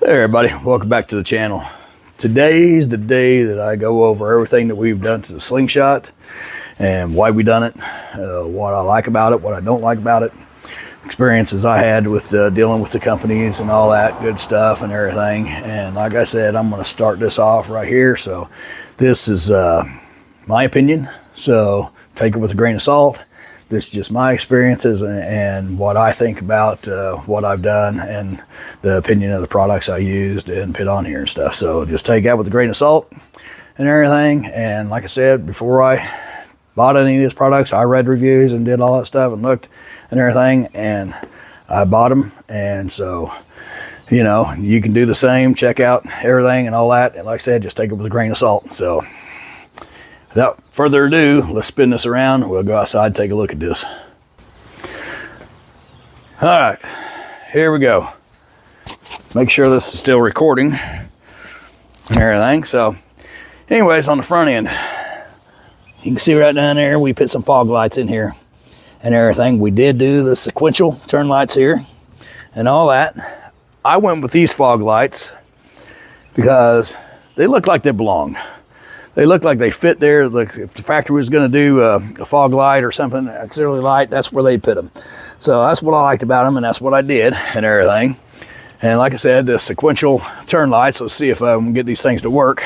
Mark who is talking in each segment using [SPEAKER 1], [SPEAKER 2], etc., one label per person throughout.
[SPEAKER 1] Hey everybody, welcome back to the channel. Today's the day that I go over everything that we've done to the Slingshot and why we done it, what I like about it, what I don't like about it, experiences I had with dealing with the companies and all that good stuff and everything. And like I said, I'm going to start this off right here. So this is my opinion, so take it with a grain of salt. This is just my experiences and what I think about what I've done and the opinion of the products I used and put on here and stuff. So just take that with a grain of salt and everything. And like I said, before I bought any of these products, I read reviews and did all that stuff and looked and everything, and I bought them. And so, you know, you can do the same, check out everything and all that. And like I said, just take it with a grain of salt. So without further ado, let's spin this around. We'll go outside and take a look at this. All right, here we go. Make sure this is still recording and everything. So anyways, on the front end, you can see right down there, we put some fog lights in here and everything. We did do the sequential turn lights here and all that. I went with these fog lights because they look like they belong. They look like they fit there. Like if the factory was going to do a fog light or something, auxiliary light, that's where they put them. So that's what I liked about them, and that's what I did and everything. And like I said, the sequential turn lights, let's see if I can get these things to work.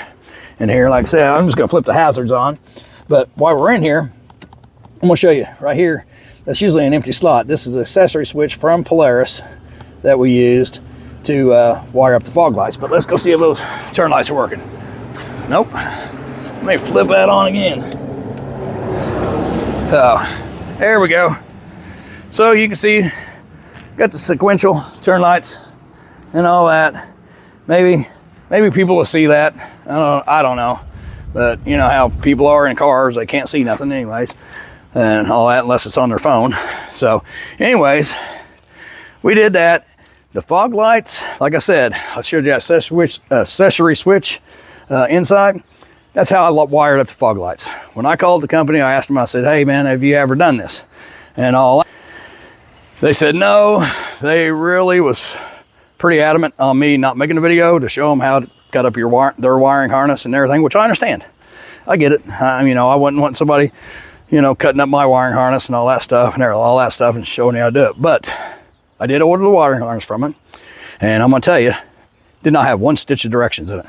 [SPEAKER 1] And here, like I said, I'm just going to flip the hazards on. But while we're in here, I'm going to show you right here. That's usually an empty slot. This is an accessory switch from Polaris that we used to wire up the fog lights. But let's go see if those turn lights are working. Nope. Let me flip that on again. So there we go. So you can see, got the sequential turn lights and all that. Maybe people will see that. I don't know. But you know how people are in cars, they can't see nothing anyways, and all that unless it's on their phone. So anyways, we did that. The fog lights, like I said, I showed you that accessory switch inside. That's how I wired up the fog lights. When I called the company, I asked them, I said, hey man, have you ever done this? And all that. They said no. They really was pretty adamant on me not making a video to show them how to cut up their wiring harness and everything, which I understand. I get it. You know, I wouldn't want somebody, you know, cutting up my wiring harness and all that stuff and showing you how to do it. But I did order the wiring harness from it, and I'm gonna tell you, did not have one stitch of directions in it.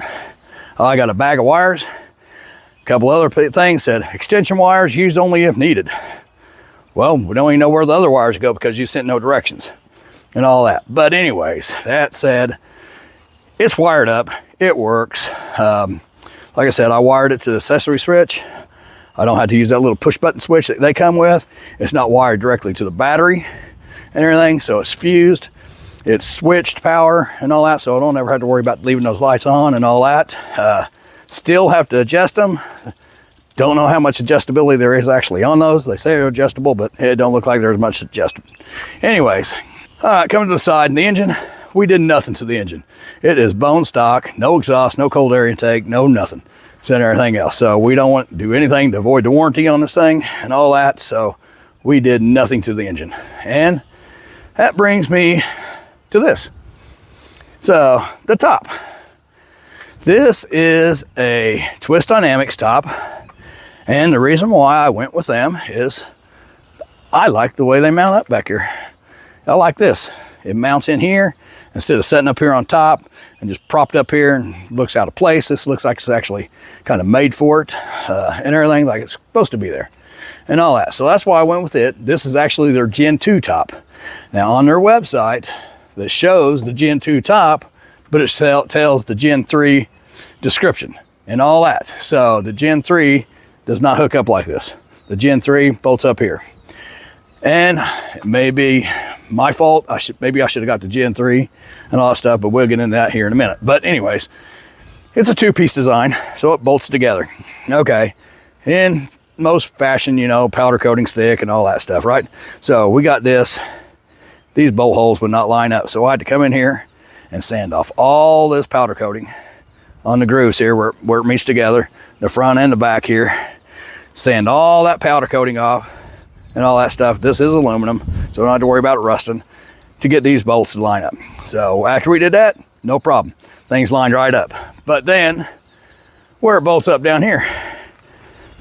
[SPEAKER 1] I got a bag of wires. A couple other things said extension wires used only if needed. Well, we don't even know where the other wires go because you sent no directions and all that. But anyways, that said, it's wired up. It works. Like I said, I wired it to the accessory switch. I don't have to use that little push button switch that they come with. It's not wired directly to the battery and everything, so it's fused. It's switched power and all that, so I don't ever have to worry about leaving those lights on and all that. Still have to adjust them. Don't know how much adjustability there is actually on those. They say they're adjustable, but it don't look like there's much adjustment. Anyways, all right, coming to the side, and the engine, we did nothing to the engine. It is bone stock, no exhaust, no cold air intake, no nothing. So everything else. So we don't want to do anything to avoid the warranty on this thing and all that. So we did nothing to the engine. And that brings me to this. So the top. This is a Twist Dynamics top, and the reason why I went with them is I like the way they mount up back here. I like this. It mounts in here instead of setting up here on top and just propped up here and looks out of place. This looks like it's actually kind of made for it and everything, like it's supposed to be there and all that. So that's why I went with it. This is actually their Gen 2 top. Now on their website that shows the Gen 2 top, but it tells the Gen 3 description and all that. So the Gen 3 does not hook up like this. The Gen 3 bolts up here. And it may be my fault. Maybe I should have got the Gen 3 and all that stuff, but we'll get into that here in a minute. But anyways, it's a two-piece design, so it bolts together. Okay, in most fashion, you know, powder coating's thick and all that stuff, right? So we got this. These bolt holes would not line up, so I had to come in here and sand off all this powder coating on the grooves here where it meets together, the front and the back here. Sand all that powder coating off and all that stuff. This is aluminum, so I don't have to worry about it rusting to get these bolts to line up. So after we did that, no problem. things lined right up. But then where it bolts up down here,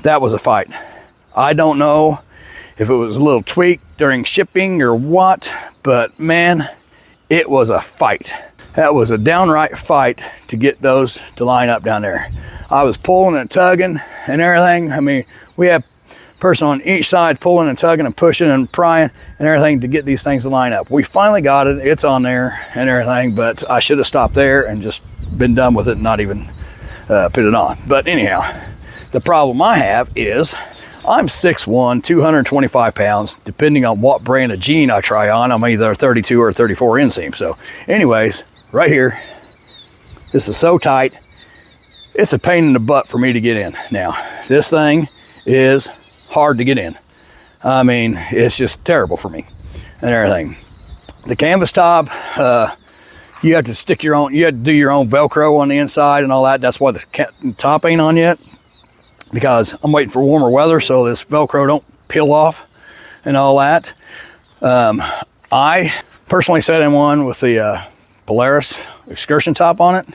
[SPEAKER 1] that was a fight. I don't know if it was a little tweak during shipping or what, but man, it was a fight. That was a downright fight to get those to line up down there. I was pulling and tugging and everything. I mean, we have a person on each side pulling and tugging and pushing and prying and everything to get these things to line up. We finally got it, it's on there and everything, but I should have stopped there and just been done with it and not even put it on. But anyhow, the problem I have is I'm 6'1", 225 pounds. Depending on what brand of jean I try on, I'm either a 32 or a 34 inseam. So anyways, right here, this is so tight, it's a pain in the butt for me to get in. Now, this thing is hard to get in. I mean, it's just terrible for me and everything. The canvas top, you have to stick your own, you have to do your own Velcro on the inside and all that. That's why the top ain't on yet, because I'm waiting for warmer weather so this Velcro don't peel off and all that. I personally sat in one with the Polaris excursion top on it,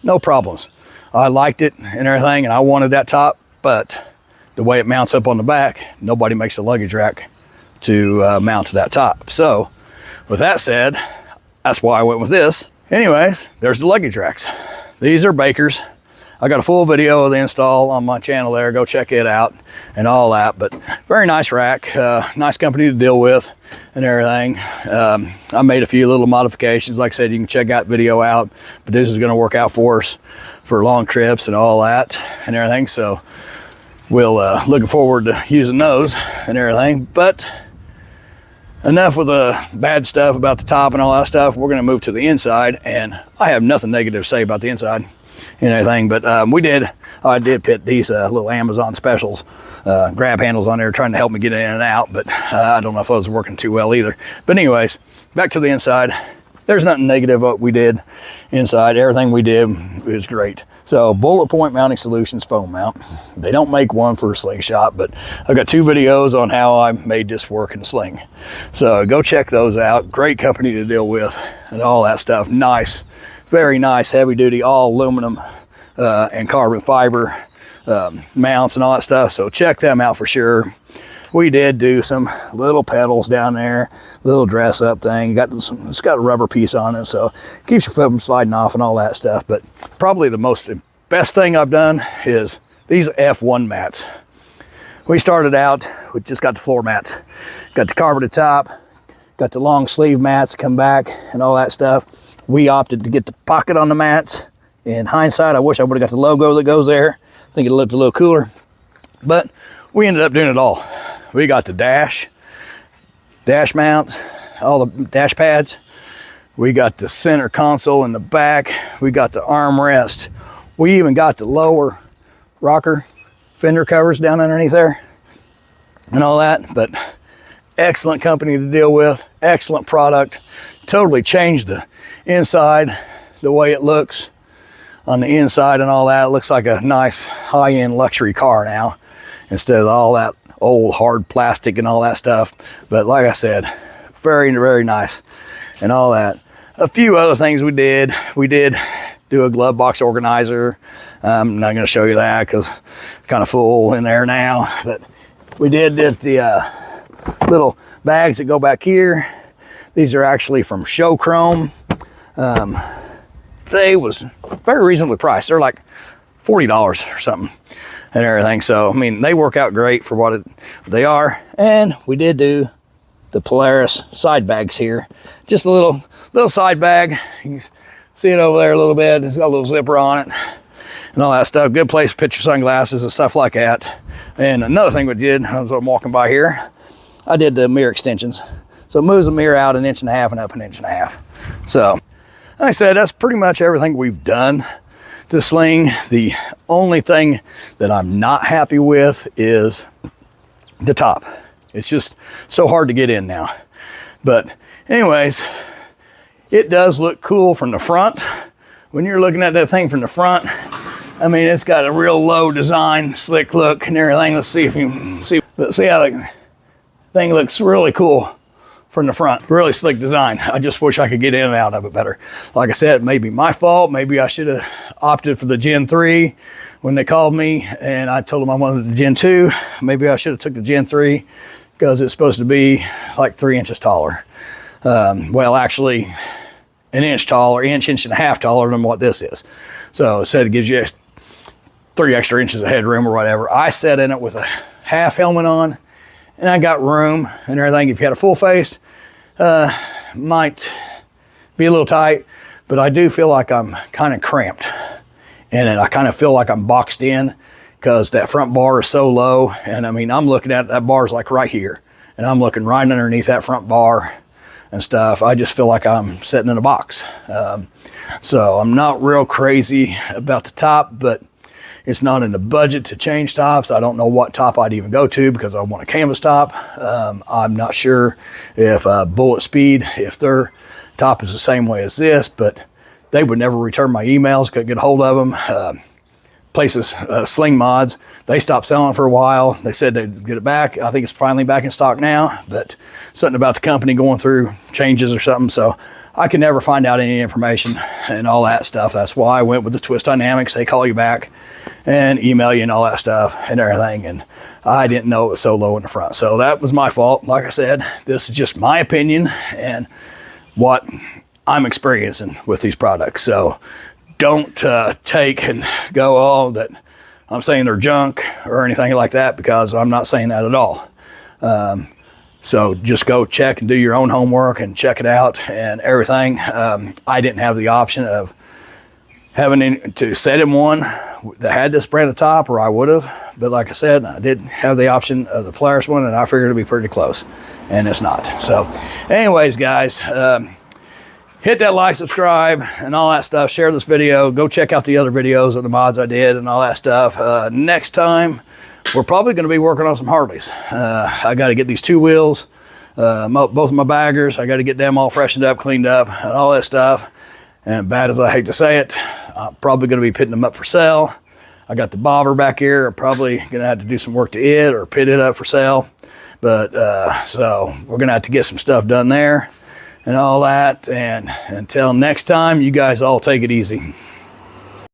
[SPEAKER 1] no problems. I liked it and everything, and I wanted that top, but the way it mounts up on the back, nobody makes a luggage rack to mount to that top. So with that said, that's why I went with this. Anyways, there's the luggage racks. These are Baker's. I got a full video of the install on my channel there. Go check it out and all that. But very nice rack, nice company to deal with and everything. I made a few little modifications. Like I said, you can check that video out. But this is going to work out for us for long trips and all that and everything. So we'll looking forward to using those and everything. But enough with the bad stuff about the top and all that stuff. We're going to move to the inside, and I have nothing negative to say about the inside and everything, but I did put these little Amazon specials grab handles on there trying to help me get in and out, but I don't know if those are working too well either. But anyways, back to the inside. There's nothing negative what we did inside. Everything we did was great. So Bullet Point Mounting Solutions foam mount. They don't make one for a Slingshot, but I've got 2 videos on how I made this work in Sling. So go check those out. Great company to deal with and all that stuff. Nice, very nice, heavy duty, all aluminum and carbon fiber mounts and all that stuff. So check them out for sure. We did do some little pedals down there, little dress up thing. It's got a rubber piece on it, so it keeps your foot from sliding off and all that stuff. But probably the best thing I've done is these F1 mats. We started out, we just got the floor mats, got the carpeted top, got the long sleeve mats come back and all that stuff. We opted to get the pocket on the mats. In hindsight, I wish I would have got the logo that goes there. I think it looked a little cooler, but we ended up doing it all. We got the dash mounts, all the dash pads. We got the center console in the back. We got the armrest. We even got the lower rocker fender covers down underneath there and all that. But excellent company to deal with, excellent product. Totally changed the inside, the way it looks on the inside and all that. It looks like a nice high-end luxury car now instead of all that old hard plastic and all that stuff. But like I said, very, very nice and all that. A few other things we did do a glove box organizer. I'm not going to show you that because it's kind of full in there now, but we did the little bags that go back here. These are actually from Show Chrome. They was very reasonably priced. They're like $40 or something and everything. So I mean, they work out great for what they are. And we did do the Polaris side bags here. Just a little side bag. You can see it over there a little bit. It's got a little zipper on it and all that stuff. Good place to put your sunglasses and stuff like that. And another thing we did, as I'm walking by here, I did the mirror extensions. So it moves the mirror out 1.5 inches and up 1.5 inches. So like I said, that's pretty much everything we've done to Sling. The only thing that I'm not happy with is the top. It's just so hard to get in now. But anyways, it does look cool from the front. When you're looking at that thing from the front, I mean, it's got a real low design, slick look and everything. Let's see if you can see. But see how the thing looks really cool from the front. Really slick design. I just wish I could get in and out of it better. Like I said, it may be my fault. Maybe I should have opted for the Gen 3 when they called me and I told them I wanted the Gen 2. Maybe I should have took the Gen 3 because it's supposed to be like 3 inches taller. Well, actually an inch taller, inch and a half taller than what this is. So it said it gives you 3 extra inches of headroom or whatever. I sat in it with a half helmet on and I got room and everything. If you had a full face, might be a little tight, but I do feel like I'm kind of cramped and I kind of feel like I'm boxed in because that front bar is so low. And I mean, I'm looking at that bar's like right here and I'm looking right underneath that front bar and stuff. I just feel like I'm sitting in a box. So I'm not real crazy about the top, but it's not in the budget to change tops. I don't know what top I'd even go to because I want a canvas top. I'm not sure if Bullet Speed, if their top is the same way as this, but they would never return my emails, couldn't get a hold of them. Places, Sling Mods, they stopped selling for a while. They said they'd get it back. I think it's finally back in stock now, but something about the company going through changes or something. So I can never find out any information and all that stuff. That's why I went with the Twist Dynamics. They call you back and email you and all that stuff and everything. And I didn't know it was so low in the front. So that was my fault. Like I said, this is just my opinion and what I'm experiencing with these products. So don't take and go, oh, that I'm saying they're junk or anything like that, because I'm not saying that at all. So just go check and do your own homework and check it out and everything. I didn't have the option of having to set in one that had this brand of top, or I would have. But like I said, I didn't have the option of the Polaris one, and I figured it'd be pretty close, and it's not. So anyways, guys, hit that like, subscribe, and all that stuff. Share this video. Go check out the other videos of the mods I did and all that stuff. Next time, we're probably going to be working on some Harleys. I got to get these two wheels, both of my baggers. I got to get them all freshened up, cleaned up, and all that stuff. And bad as I hate to say it, I'm probably going to be pitting them up for sale. I got the bobber back here. I'm probably going to have to do some work to it or pit it up for sale. But so we're going to have to get some stuff done there and all that. And until next time, you guys all take it easy.